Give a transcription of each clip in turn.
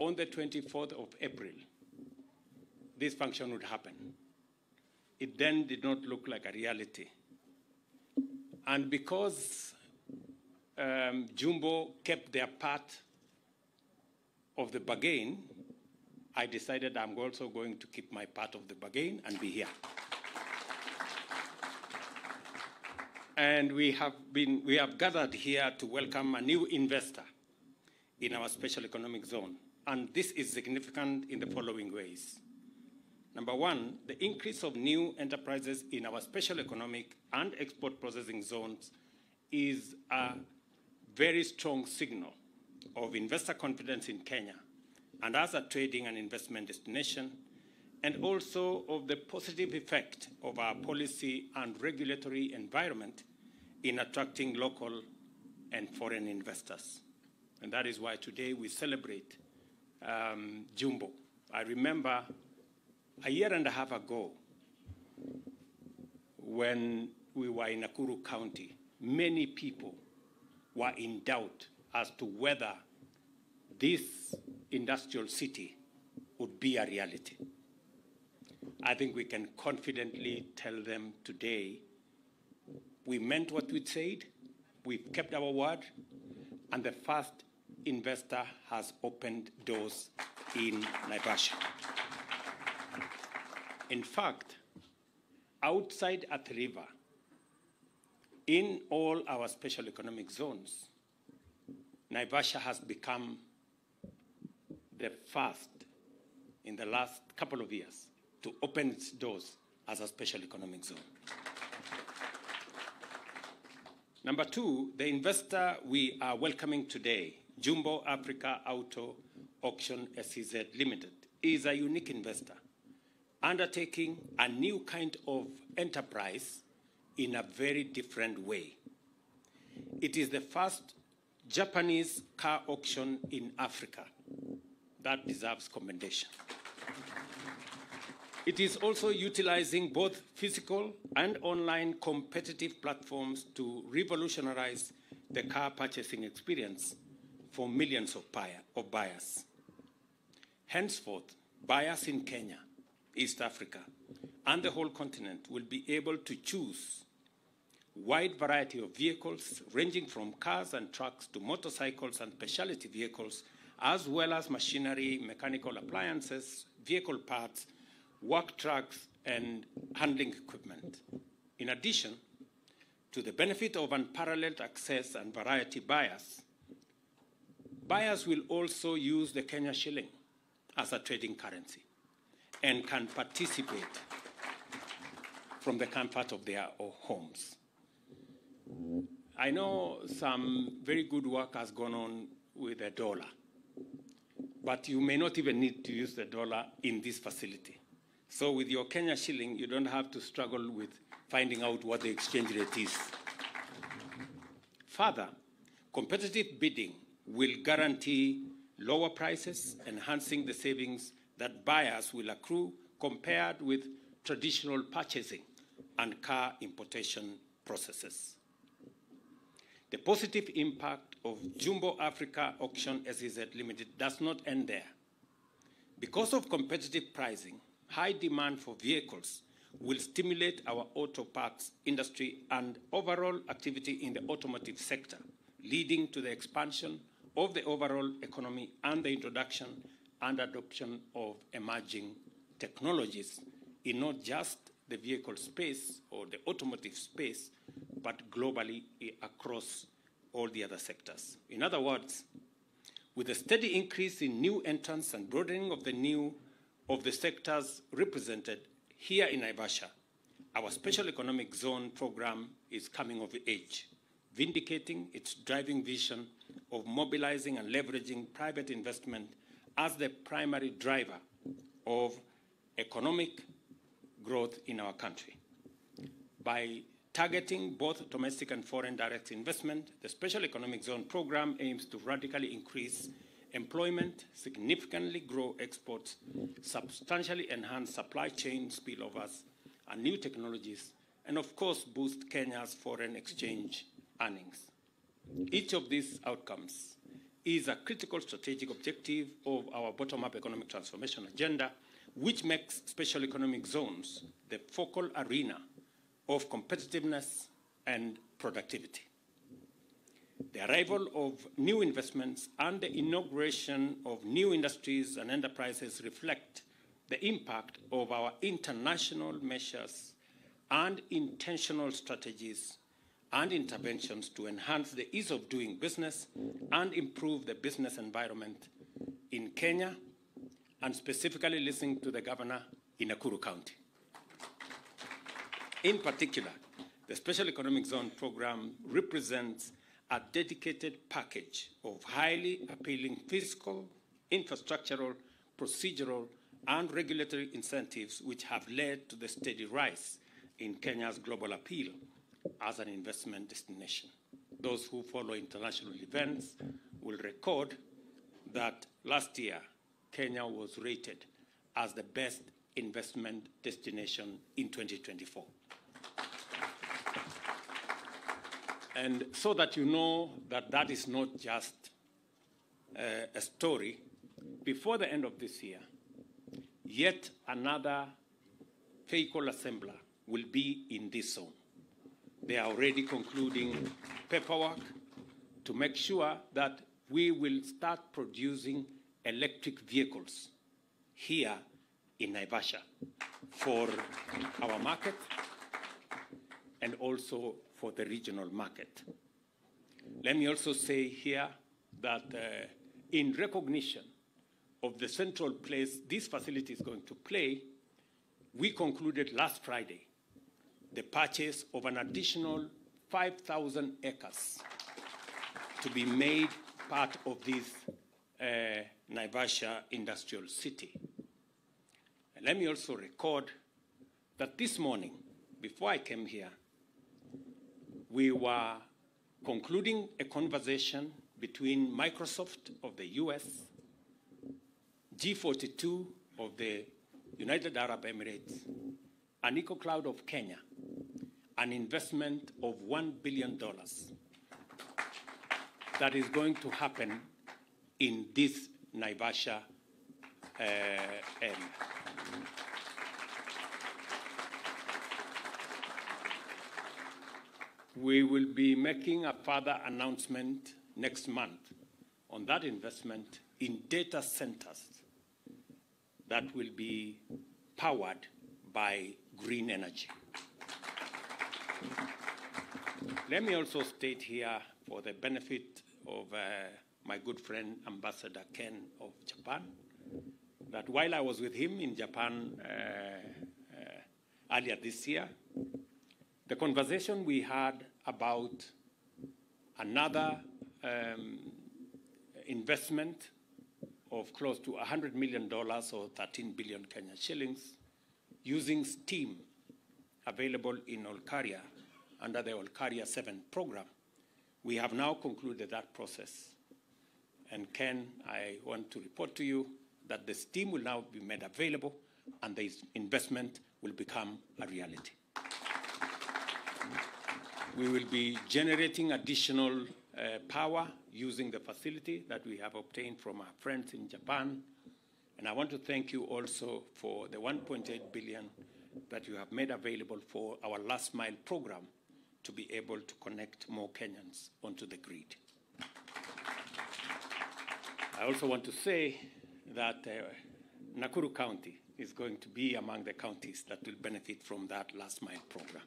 on the 24th of April, this function would happen. It then did not look like a reality. And because Jumbo kept their part of the bargain, I decided I'm also going to keep my part of the bargain and be here. And we have gathered here to welcome a new investor in our special economic zone. And this is significant in the following ways. Number one, the increase of new enterprises in our special economic and export processing zones is a very strong signal of investor confidence in Kenya and as a trading and investment destination, and also of the positive effect of our policy and regulatory environment in attracting local and foreign investors. And that is why today we celebrate Jumbo. I remember a year and a half ago, when we were in Nakuru County, many people were in doubt as to whether this industrial city would be a reality. I think we can confidently tell them today we meant what we said, we've kept our word, and the first investor has opened doors in Naivasha. In fact, outside Athi River, in all our special economic zones, Naivasha has become the first in the last couple of years to open its doors as a special economic zone. Number two, the investor we are welcoming today, Jumbo Africa Auto Auction SEZ Limited, is a unique investor undertaking a new kind of enterprise in a very different way. It is the first Japanese car auction in Africa. That deserves commendation. It is also utilizing both physical and online competitive platforms to revolutionize the car purchasing experience for millions of buyers. Henceforth, buyers in Kenya, East Africa, and the whole continent will be able to choose a wide variety of vehicles ranging from cars and trucks to motorcycles and specialty vehicles, as well as machinery, mechanical appliances, vehicle parts, work trucks, and handling equipment. In addition to the benefit of unparalleled access and variety, buyers will also use the Kenya shilling as a trading currency and can participate from the comfort of their homes. I know some very good work has gone on with the dollar, but you may not even need to use the dollar in this facility. So with your Kenya shilling, you don't have to struggle with finding out what the exchange rate is. Further, competitive bidding will guarantee lower prices, enhancing the savings that buyers will accrue compared with traditional purchasing and car importation processes. The positive impact of Jumbo Africa Auction SEZ Limited does not end there. Because of competitive pricing, high demand for vehicles will stimulate our auto parts industry and overall activity in the automotive sector, leading to the expansion of the overall economy and the introduction and adoption of emerging technologies in not just the vehicle space or the automotive space, but globally across all the other sectors. In other words, with a steady increase in new entrants and broadening of the sectors represented here in Naivasha, our special economic zone program is coming of age, vindicating its driving vision of mobilizing and leveraging private investment as the primary driver of economic growth in our country. By targeting both domestic and foreign direct investment, the Special Economic Zone program aims to radically increase employment, significantly grow exports, substantially enhance supply chain spillovers and new technologies, and of course boost Kenya's foreign exchange earnings. Each of these outcomes is a critical strategic objective of our bottom-up economic transformation agenda, which makes special economic zones the focal arena of competitiveness and productivity. The arrival of new investments and the inauguration of new industries and enterprises reflect the impact of our international measures and intentional strategies and interventions to enhance the ease of doing business and improve the business environment in Kenya, and specifically listening to the governor in Nakuru County. In particular, the Special Economic Zone program represents a dedicated package of highly appealing fiscal, infrastructural, procedural, and regulatory incentives which have led to the steady rise in Kenya's global appeal as an investment destination. Those who follow international events will record that last year, Kenya was rated as the best investment destination in 2024. And so that you know that that is not just a story, before the end of this year, yet another vehicle assembler will be in this zone. They are already concluding paperwork to make sure that we will start producing electric vehicles here in Naivasha for our market and also for the regional market. Let me also say here that in recognition of the central place this facility is going to play, we concluded last Friday the purchase of an additional 5,000 acres to be made part of this Naivasha industrial city. And let me also record that this morning, before I came here, we were concluding a conversation between Microsoft of the US, G42 of the United Arab Emirates, and EcoCloud of Kenya, an investment of $1 billion that is going to happen in this Naivasha area. We will be making a further announcement next month on that investment in data centers that will be powered by green energy. Let me also state here, for the benefit of my good friend Ambassador Ken of Japan, that while I was with him in Japan earlier this year, the conversation we had about another investment of close to $100 million or 13 billion Kenyan shillings using steam available in Olkaria under the Olkaria 7 program. We have now concluded that process. And Ken, I want to report to you that the steam will now be made available and the investment will become a reality. We will be generating additional power using the facility that we have obtained from our friends in Japan. And I want to thank you also for the 1.8 billion that you have made available for our last mile program to be able to connect more Kenyans onto the grid. I also want to say that Nakuru County is going to be among the counties that will benefit from that last mile program.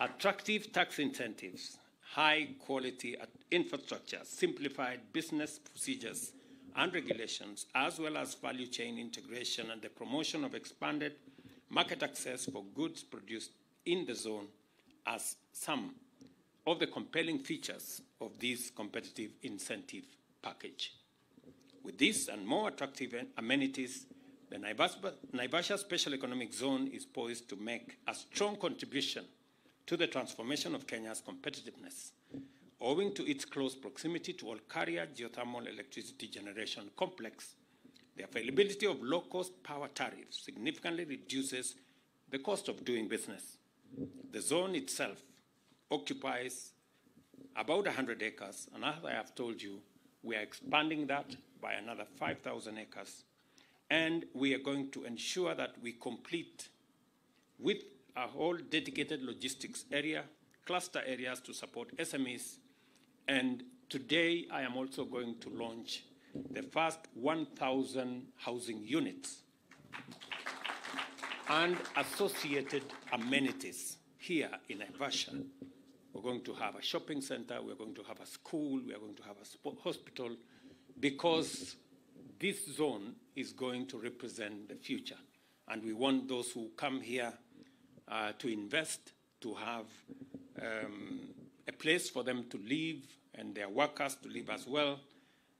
Attractive tax incentives, high quality infrastructure, simplified business procedures and regulations, as well as value chain integration and the promotion of expanded market access for goods produced in the zone as some of the compelling features of this competitive incentive package. With this and more attractive amenities, the Naivasha Special Economic Zone is poised to make a strong contribution to the transformation of Kenya's competitiveness, owing to its close proximity to Olkaria geothermal electricity generation complex. The availability of low-cost power tariffs significantly reduces the cost of doing business. The zone itself occupies about 100 acres, and as I have told you, we are expanding that by another 5,000 acres, and we are going to ensure that we complete with a whole dedicated logistics area, cluster areas to support SMEs, and today I am also going to launch the first 1,000 housing units and associated amenities here in Naivasha. We're going to have a shopping center, we're going to have a school, we are going to have a hospital, because this zone is going to represent the future. And we want those who come here to invest, to have a place for them to live and their workers to live as well.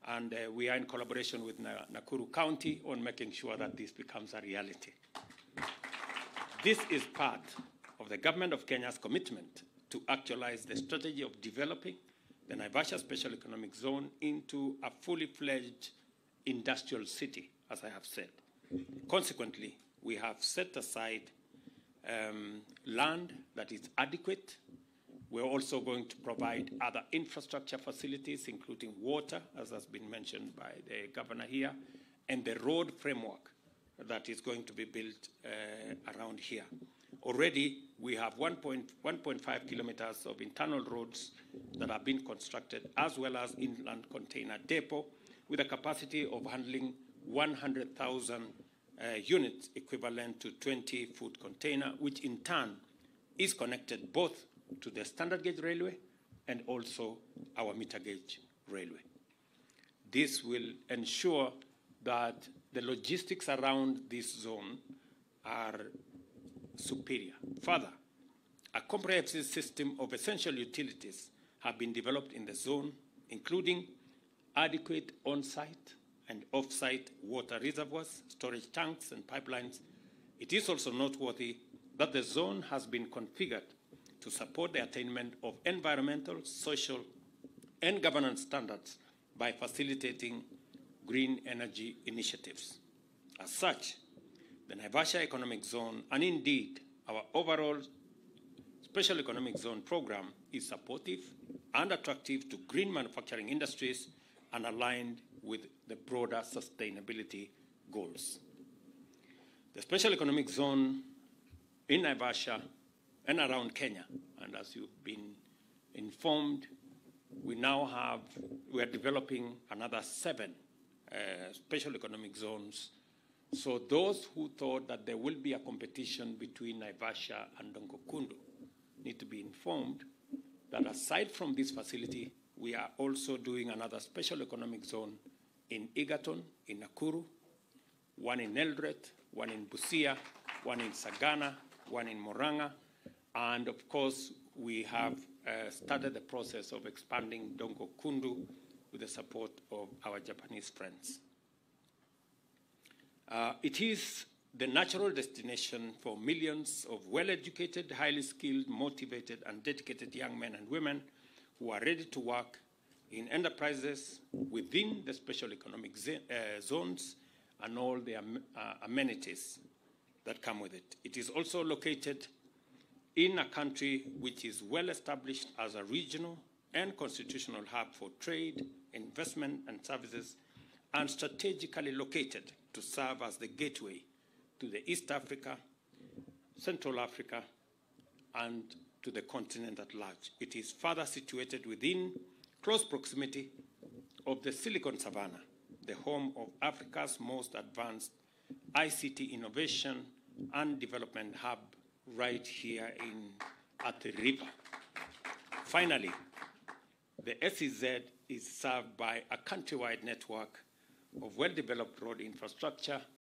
And we are in collaboration with Nakuru County on making sure that this becomes a reality. This is part of the Government of Kenya's commitment to actualize the strategy of developing the Naivasha Special Economic Zone into a fully fledged industrial city, as I have said. Consequently, we have set aside land that is adequate. We're also going to provide other infrastructure facilities, including water, as has been mentioned by the governor here, and the road framework that is going to be built around here. Already, we have 1.5 kilometers of internal roads that have been constructed, as well as inland container depot, with a capacity of handling 100,000 units, equivalent to 20 foot container, which in turn is connected both to the standard gauge railway and also our meter gauge railway. This will ensure that the logistics around this zone are superior. Further, a comprehensive system of essential utilities have been developed in the zone, including adequate on-site and off-site water reservoirs, storage tanks, and pipelines. It is also noteworthy that the zone has been configured to support the attainment of environmental, social, and governance standards by facilitating green energy initiatives. As such, the Naivasha Economic Zone, and indeed our overall Special Economic Zone program, is supportive and attractive to green manufacturing industries and aligned with the broader sustainability goals. The Special Economic Zone in Naivasha and around Kenya, and as you've been informed, we are developing another 7 special economic zones. So those who thought that there will be a competition between Naivasha and Dongokundu need to be informed that aside from this facility, we are also doing another special economic zone in Egerton, in Nakuru, one in Eldoret, one in Busia, one in Sagana, one in Murang'a, and of course, we have started the process of expanding Dongokundu with the support of our Japanese friends. It is the natural destination for millions of well-educated, highly skilled, motivated, and dedicated young men and women who are ready to work in enterprises within the special economic zones and all the amenities that come with it. It is also located in a country which is well established as a regional and constitutional hub for trade, investment, and services, and strategically located to serve as the gateway to the East Africa, Central Africa, and to the continent at large. It is further situated within close proximity of the Silicon Savannah, the home of Africa's most advanced ICT innovation and development hub right here at the river. Finally, the SEZ is served by a countrywide network of well-developed road infrastructure